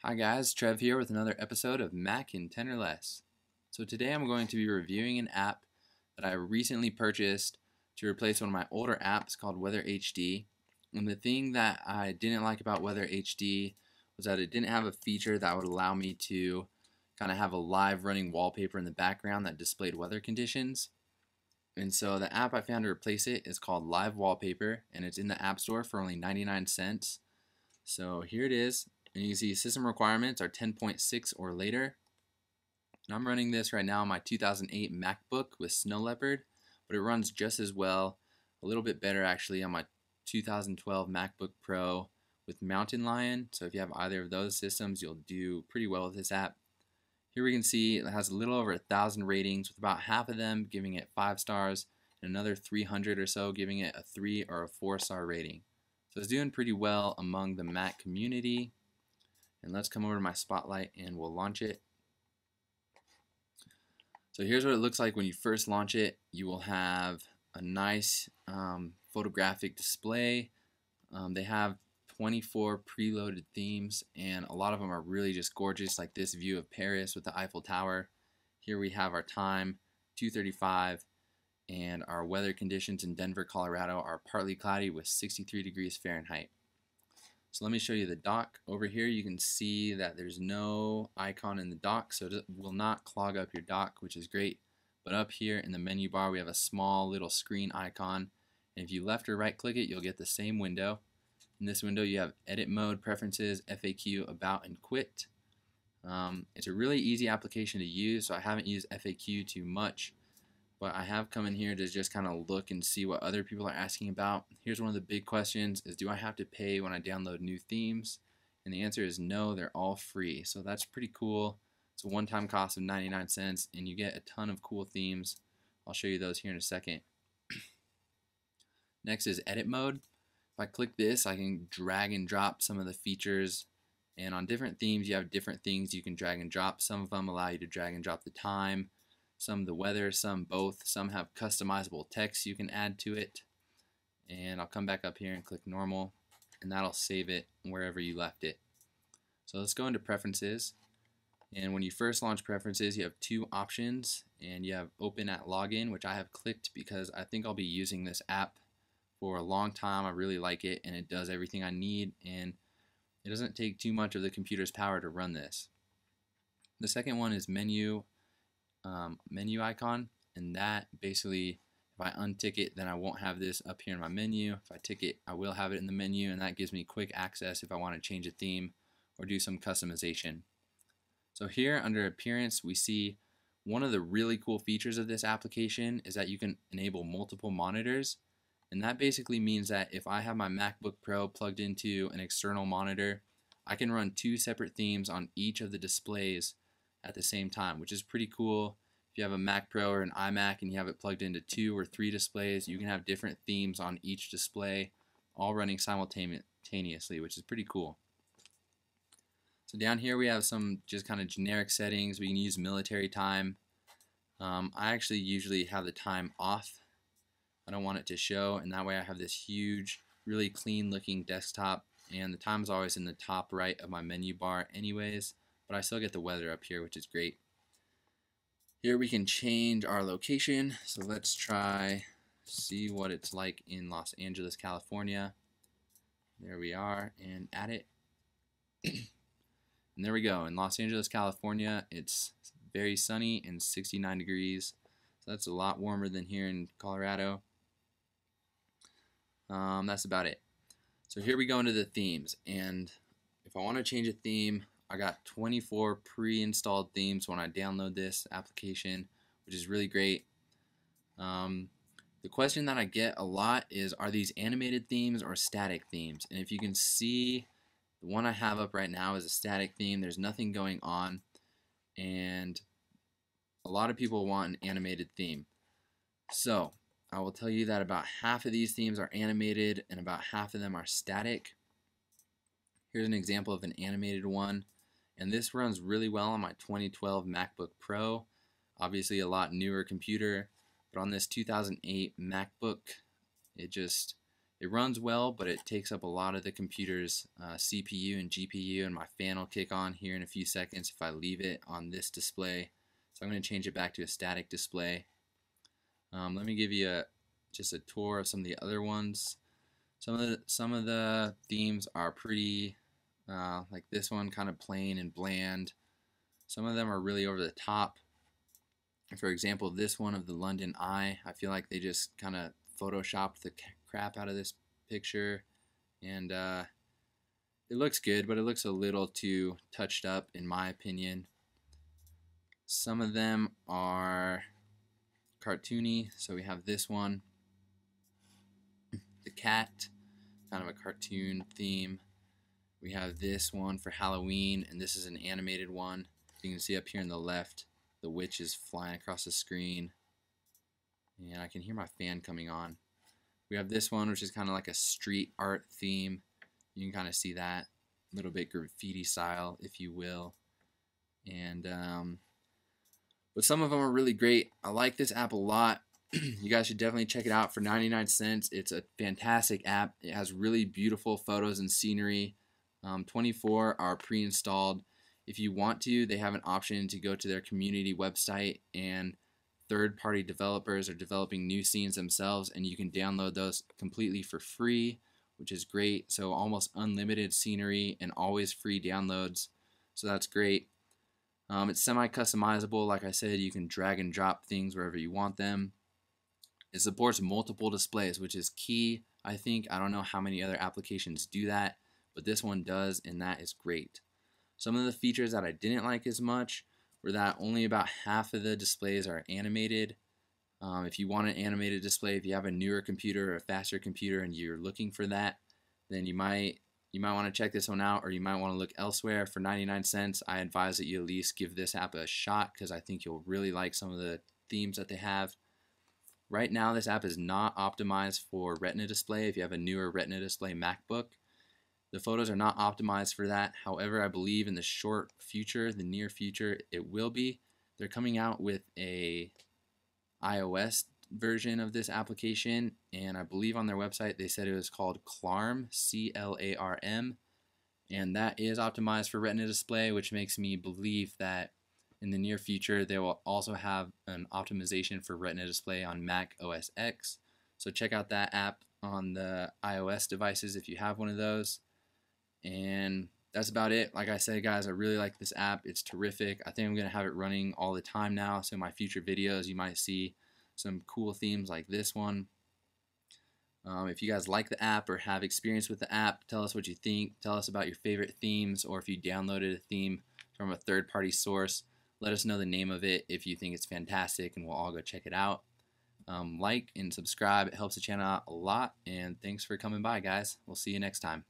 Hi guys, Trev here with another episode of Mac in 10 or Less. So today I'm going to be reviewing an app that I recently purchased to replace one of my older apps called Weather HD. And the thing that I didn't like about Weather HD was that it didn't have a feature that would allow me to kind of have a live running wallpaper in the background that displayed weather conditions. And so the app I found to replace it is called Live Wallpaper, and it's in the App Store for only 99 cents. So here it is. And you can see system requirements are 10.6 or later. And I'm running this right now on my 2008 MacBook with Snow Leopard, but it runs just as well, a little bit better actually, on my 2012 MacBook Pro with Mountain Lion. So if you have either of those systems, you'll do pretty well with this app. Here we can see it has a little over 1,000 ratings, with about half of them giving it 5 stars and another 300 or so giving it a 3 or a 4-star rating. So it's doing pretty well among the Mac community. And let's come over to my Spotlight and we'll launch it. So here's what it looks like when you first launch it. You will have a nice photographic display. They have 24 preloaded themes, and a lot of them are really just gorgeous, like this view of Paris with the Eiffel Tower. Here we have our time, 2:35, and our weather conditions in Denver, Colorado are partly cloudy with 63 degrees Fahrenheit. So let me show you the dock. Over here you can see that there's no icon in the dock, so it will not clog up your dock, which is great. But up here in the menu bar we have a small little screen icon, and if you left or right click it, you'll get the same window. In this window you have edit mode, preferences, FAQ, about, and quit. It's a really easy application to use, so I haven't used FAQ too much, but I have come in here to just kind of look and see what other people are asking about. Here's one of the big questions is, do I have to pay when I download new themes? And the answer is no, they're all free. So that's pretty cool. It's a one-time cost of 99 cents and you get a ton of cool themes. I'll show you those here in a second. Next is edit mode. If I click this, I can drag and drop some of the features, and on different themes you have different things you can drag and drop. Some of them allow you to drag and drop the time, some the weather, some both. Some have customizable text you can add to it. And I'll come back up here and click normal, and that'll save it wherever you left it. So let's go into preferences. And when you first launch preferences, you have two options, and you have open at login, which I have clicked because I think I'll be using this app for a long time. I really like it, and it does everything I need, and it doesn't take too much of the computer's power to run this. The second one is menu icon, and that basically, if I untick it, then I won't have this up here in my menu. If I tick it, I will have it in the menu, and that gives me quick access if I want to change a theme or do some customization. So here under appearance, we see one of the really cool features of this application is that you can enable multiple monitors, and that basically means that if I have my MacBook Pro plugged into an external monitor, I can run two separate themes on each of the displays at the same time, which is pretty cool. If you have a Mac Pro or an iMac and you have it plugged into 2 or 3 displays, you can have different themes on each display, all running simultaneously, which is pretty cool. So down here we have some just kind of generic settings. We can use military time. I actually usually have the time off. I don't want it to show, and that way I have this huge, really clean looking desktop, and the time is always in the top right of my menu bar anyways. But I still get the weather up here, which is great. Here we can change our location. So let's try, see what it's like in Los Angeles, California. There we are, and add it. And there we go. In Los Angeles, California, it's very sunny and 69 degrees. So that's a lot warmer than here in Colorado. That's about it. So here we go into the themes, and if I want to change a theme, I got 24 pre-installed themes when I download this application, which is really great. The question that I get a lot is, are these animated themes or static themes? And if you can see, the one I have up right now is a static theme. There's nothing going on, and a lot of people want an animated theme. So I will tell you that about half of these themes are animated and about half of them are static. Here's an example of an animated one, and this runs really well on my 2012 MacBook Pro. Obviously a lot newer computer, but on this 2008 MacBook, it It runs well, but it takes up a lot of the computer's CPU and GPU, and my fan will kick on here in a few seconds if I leave it on this display. So I'm going to change it back to a static display. Let me give you just a tour of some of the other ones. Some of the themes are pretty, like this one, kind of plain and bland. Some of them are really over the top. For example, this one of the London Eye, I feel like they just kind of photoshopped the crap out of this picture, and it looks good, but it looks a little too touched up in my opinion. Some of them are cartoony, so we have this one, the cat, kind of a cartoon theme. We have this one for Halloween, and this is an animated one. You can see up here on the left, the witch is flying across the screen, and I can hear my fan coming on. We have this one, which is kind of like a street art theme. You can kind of see that, a little bit graffiti style, if you will. And but some of them are really great. I like this app a lot. You guys should definitely check it out for 99 cents. It's a fantastic app. It has really beautiful photos and scenery. 24 are pre-installed. If you want to, they have an option to go to their community website, and third-party developers are developing new scenes themselves, and you can download those completely for free, which is great. So almost unlimited scenery and always free downloads. So that's great. It's semi-customizable. Like I said, you can drag and drop things wherever you want them. It supports multiple displays, which is key, I think. I don't know how many other applications do that, but this one does, and that is great. Some of the features that I didn't like as much were that only about half of the displays are animated. If you want an animated display, if you have a newer computer or a faster computer and you're looking for that, then you might want to check this one out, or you might want to look elsewhere. For 99 cents, I advise that you at least give this app a shot, because I think you'll really like some of the themes that they have. Right now, this app is not optimized for retina display. If you have a newer retina display MacBook, the photos are not optimized for that. However, I believe in the short future, the near future, it will be. They're coming out with a iOS version of this application, and I believe on their website they said it was called Clarm, C-L-A-R-M, and that is optimized for retina display, which makes me believe that in the near future they will also have an optimization for retina display on Mac OS X. So check out that app on the iOS devices if you have one of those. And that's about it. Like I said, guys, I really like this app. It's terrific. I think I'm going to have it running all the time now, so in my future videos you might see some cool themes like this one. If you guys like the app or have experience with the app, tell us what you think. Tell us about your favorite themes, or if you downloaded a theme from a third-party source, let us know the name of it if you think it's fantastic, and we'll all go check it out. Like and subscribe. It helps the channel out a lot, and thanks for coming by, guys. We'll see you next time.